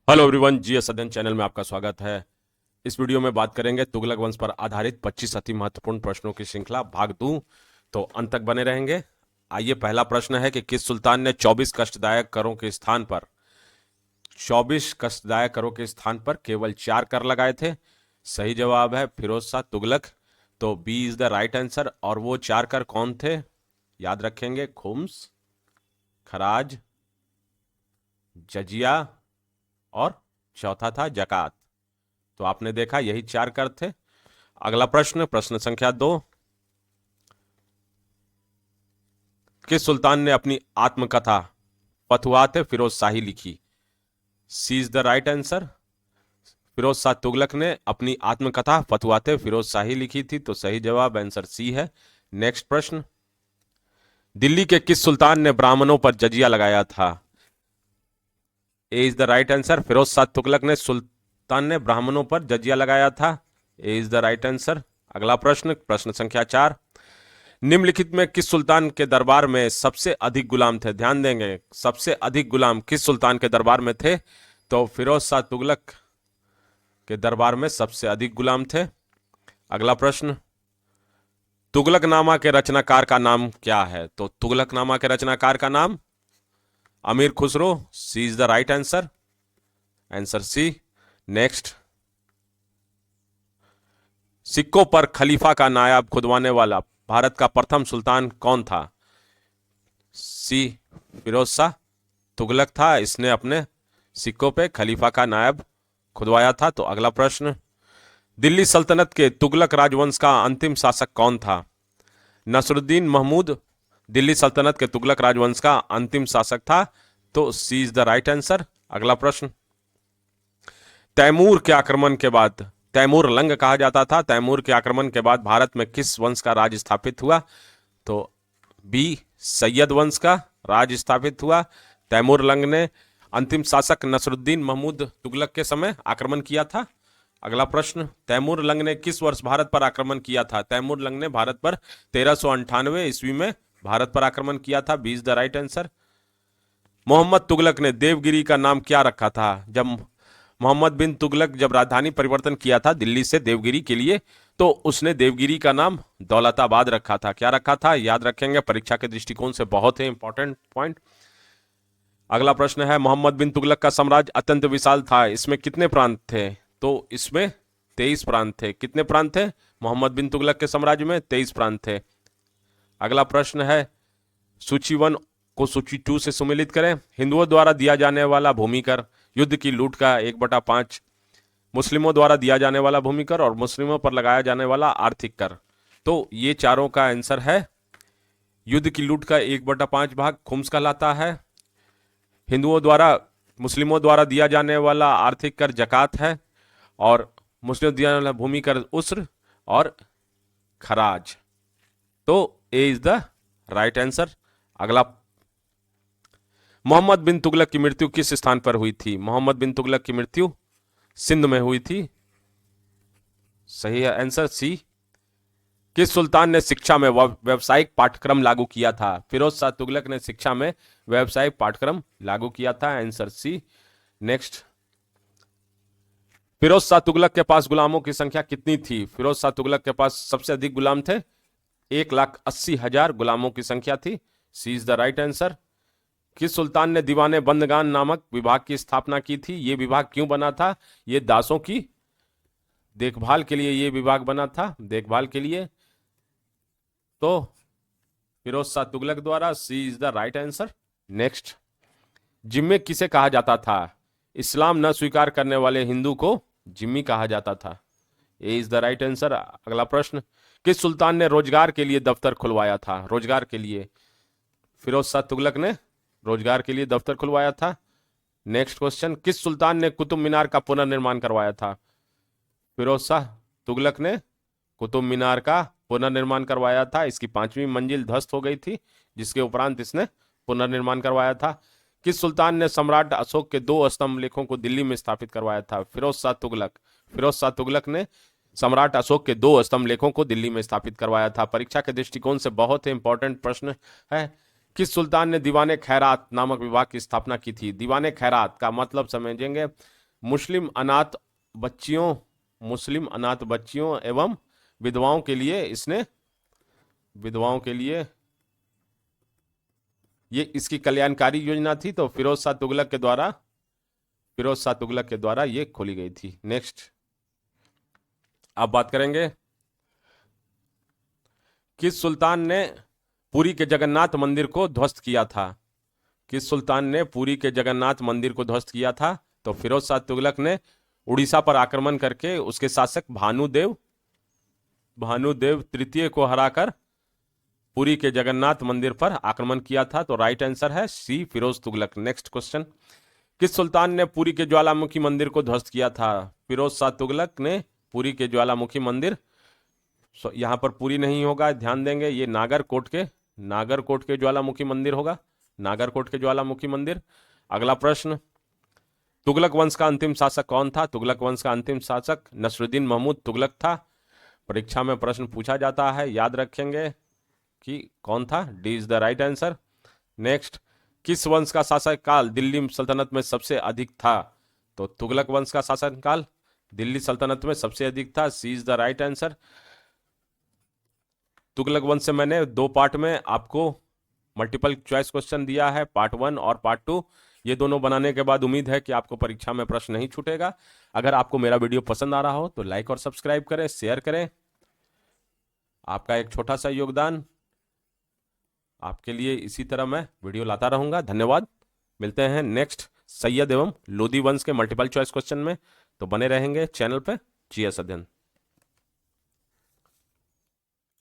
Hello everyone, GS अध्ययन channel में आपका स्वागत है। इस वीडियो में बात करेंगे तुगलक वंश पर आधारित 25 अति महत्वपूर्ण प्रश्नों की श्रृंखला भाग 2। तो अंत तक बने रहेंगे। आइए, पहला प्रश्न है कि किस सुल्तान ने 24 कष्टदायक करों के स्थान पर केवल 4 कर लगाए थे? सही जवाब है फिरोज शाह तुगलक। तो B is the right answer. और वो 4 कर कौन थे? याद रखेंगे, खुम्स, खराज, जजिया और चौथा था जकात। तो आपने देखा यही 4 कर थे। अगला प्रश्न, प्रश्न संख्या 2। किस सुल्तान ने अपनी आत्मकथा फतवात फिरोज शाही लिखी? C is the right answer. Firoz Shah Tughlaq ने अपनी आत्मकथा फतवात फिरोज शाही लिखी थी। तो सही जवाब आंसर सी है। नेक्स्ट प्रश्न, दिल्ली के किस सुल्तान ने ब्राह्मणों पर जजिया लगाया था? A is the right answer. Firoz Shah Tughlaq ने सुल्तान ने ब्राह्मणों पर जजिया लगाया था। A is the right answer. अगला प्रश्न, प्रश्न संख्या 4। निम्नलिखित में किस सुल्तान के दरबार में सबसे अधिक गुलाम थे? ध्यान देंगे, सबसे अधिक गुलाम किस सुल्तान के दरबार में थे? तो फिरोज शाह तुगलक के दरबार में सबसे अधिक गुलाम थे। अगला प्रश्न, तुगलकनामा के रचनाकार का नाम क्या है? तो तुगलकनामा के रचनाकार का नाम Amir Khusro. C is the right answer. Answer C. Next, सिक्कों पर खलीफा का नायाब खुदवाने वाला भारत का प्रथम सुल्तान कौन था? सी फिरोज शाह तुगलक था। इसने अपने सिक्कों पे खलीफा का नायब खुदवाया था। तो अगला प्रश्न, दिल्ली सल्तनत के तुगलक राजवंश का अंतिम शासक कौन था? नसरुद्दीन महमूद दिल्ली सल्तनत के तुगलक राजवंश का अंतिम शासक था। तो सी इज द राइट आंसर। अगला प्रश्न, तैमूर के आक्रमण के बाद, तैमूर लंग कहा जाता था, तैमूर के आक्रमण के बाद भारत में किस वंश का राज स्थापित हुआ? तो बी सैयद वंश का राज स्थापित हुआ। तैमूर लंग ने अंतिम शासक नसरुद्दीन महमूद तुगलक के समय आक्रमण किया था। अगला प्रश्न, तैमूर लंग ने किस वर्ष भारत पर आक्रमण किया था? तैमूर लंग ने भारत पर 1398 ईस्वी में भारत पर आक्रमण किया था। B is the right answer. Mohammad Tughlaq ने देवगिरी का नाम क्या रखा था? जब मोहम्मद बिन तुगलक जब राजधानी परिवर्तन किया था दिल्ली से देवगिरी के लिए, तो उसने देवगिरी का नाम दौलताबाद रखा था। क्या रखा था? याद रखेंगे, परीक्षा के दृष्टिकोण से बहुत ही इंपॉर्टेंट पॉइंट। अगला प्रश्न है, मोहम्मद बिन तुगलक का साम्राज्य अत्यंत विशाल था, इसमें कितने प्रांत थे? तो इसमें 23 प्रांत थे। कितने प्रांत थे मोहम्मद बिन तुगलक के साम्राज्य में? 23 प्रांत थे। अगला प्रश्न है, सूची 1 को सूची 2 से सुमेलित करें। हिंदुओं द्वारा दिया जाने वाला भूमि कर, युद्ध की लूट का 1/5, मुस्लिमों द्वारा दिया जाने वाला भूमि कर और मुस्लिमों पर लगाया जाने वाला आर्थिक कर। तो ये चारों का आंसर है। युद्ध की लूट का 1/5 भाग खुम्स कहलाता है। हिंदुओं द्वारा मुस्लिमों द्वारा दिया जाने वाला आर्थिक कर जकात है। और मुस्लिम दिया जाने वाला भूमि कर उस्र और खराज। तो ए इज द राइट आंसर। अगला, मोहम्मद बिन तुगलक की मृत्यु किस स्थान पर हुई थी? मोहम्मद बिन तुगलक की मृत्यु सिंध में हुई थी। सही है आंसर सी। किस सुल्तान ने शिक्षा में व्यावसायिक पाठ्यक्रम लागू किया था? फिरोज शाह तुगलक ने शिक्षा में व्यावसायिक पाठ्यक्रम लागू किया था। Answer C. Next, Firoz Shah Tughlaq के पास गुलामों की संख्या कितनी थी? फिरोज शाह तुगलक के पास सबसे अधिक गुलाम थे, 1,80,000 गुलामों की संख्या थी। सी इज द राइट आंसर। किस सुल्तान ने दीवाने बंदगान नामक विभाग की स्थापना की थी? यह विभाग क्यों बना था? यह दासों की देखभाल के लिए यह विभाग बना था, देखभाल के लिए। तो फिरोज शाह तुगलक द्वारा। C is the right answer. Next, जिम्मे किसे कहा जाता था? इस्लाम न स्वीकार करने वाले हिंदू को जिम्मी कहा जाता था। A is the right answer. अगला प्रश्न, किस सुल्तान ने रोजगार के लिए दफ्तर खुलवाया था? रोजगार के लिए फिरोज शाह तुगलक ने रोजगार के लिए दफ्तर खुलवाया था। नेक्स्ट क्वेश्चन, किस सुल्तान ने कुतुब मीनार का पुनर्निर्माण करवाया था? फिरोज शाह तुगलक ने कुतुब मीनार का पुनर्निर्माण करवाया था। इसकी 5वीं मंजिल ध्वस्त हो गई थी, जिसके उपरांत इसने पुनर्निर्माण करवाया था। किस सुल्तान ने सम्राट अशोक के 2 स्तंभ लेखों को दिल्ली में स्थापित करवाया था? फिरोज शाह तुगलक। फिरोज शाह तुगलक ने सम्राट अशोक के 2 स्तंभ लेखों को दिल्ली में स्थापित करवाया था। परीक्षा के दृष्टिकोण से बहुत ही इंपॉर्टेंट प्रश्न है। किस सुल्तान ने दीवाने खैरात नामक विभाग की स्थापना की थी? दीवाने खैरात का मतलब समझेंगे मुस्लिम अनाथ बच्चियों, मुस्लिम अनाथ बच्चियों एवं विधवाओं के लिए इसने, विधवाओं के लिए ये इसकी कल्याणकारी योजना थी। तो फिरोज शाह तुगलक के द्वारा, फिरोज शाह तुगलक के द्वारा ये खोली गई थी। नेक्स्ट अब बात करेंगे किस सुल्तान ने पुरी के जगन्नाथ मंदिर को ध्वस्त किया था? किस सुल्तान ने पुरी के जगन्नाथ मंदिर को ध्वस्त किया था? तो फिरोज शाह तुगलक ने उड़ीसा पर आक्रमण करके उसके शासक भानुदेव, भानुदेव तृतीय को हराकर पुरी के जगन्नाथ मंदिर पर आक्रमण किया था। तो राइट आंसर है सी, फिरोज तुगलक। नेक्स्ट क्वेश्चन, किस सुल्तान ने पुरी के ज्वालामुखी मंदिर को ध्वस्त किया था? फिरोज शाह तुगलक ने पुरी के ज्वालामुखी मंदिर, यहां पर पुरी नहीं होगा, ध्यान देंगे, ये नागरकोट के, नागरकोट के ज्वालामुखी मंदिर होगा, नागरकोट के ज्वालामुखी मंदिर। अगला प्रश्न, तुगलक वंश का अंतिम शासक कौन था? तुगलक वंश का अंतिम शासक नसरुद्दीन महमूद तुगलक था। परीक्षा में प्रश्न पूछा जाता है, याद रखेंगे कि कौन था। D is the right answer. Next, किस वंश का शासक काल दिल्ली सल्तनत में सबसे अधिक था? तो तुगलक वंश का शासन काल दिल्ली सल्तनत में सबसे अधिक था। C is the right answer. Tughlaq वंश से मैंने 2 पार्ट में आपको मल्टीपल चॉइस क्वेश्चन दिया है, पार्ट 1 और पार्ट 2। ये दोनों बनाने के बाद उम्मीद है कि आपको परीक्षा में प्रश्न नहीं छूटेगा। अगर आपको मेरा वीडियो पसंद आ रहा हो तो लाइक और सब्सक्राइब करें, शेयर करें। आपका एक छोटा सा योगदान आपके लिए, इसी तरह मैं वीडियो लाता रहूंगा। धन्यवाद। मिलते हैं नेक्स्ट सैयद एवं लोदी वंश के मल्टीपल चॉइस क्वेश्चन में। तो बने रहेंगे चैनल पे। जीएस अध्ययन।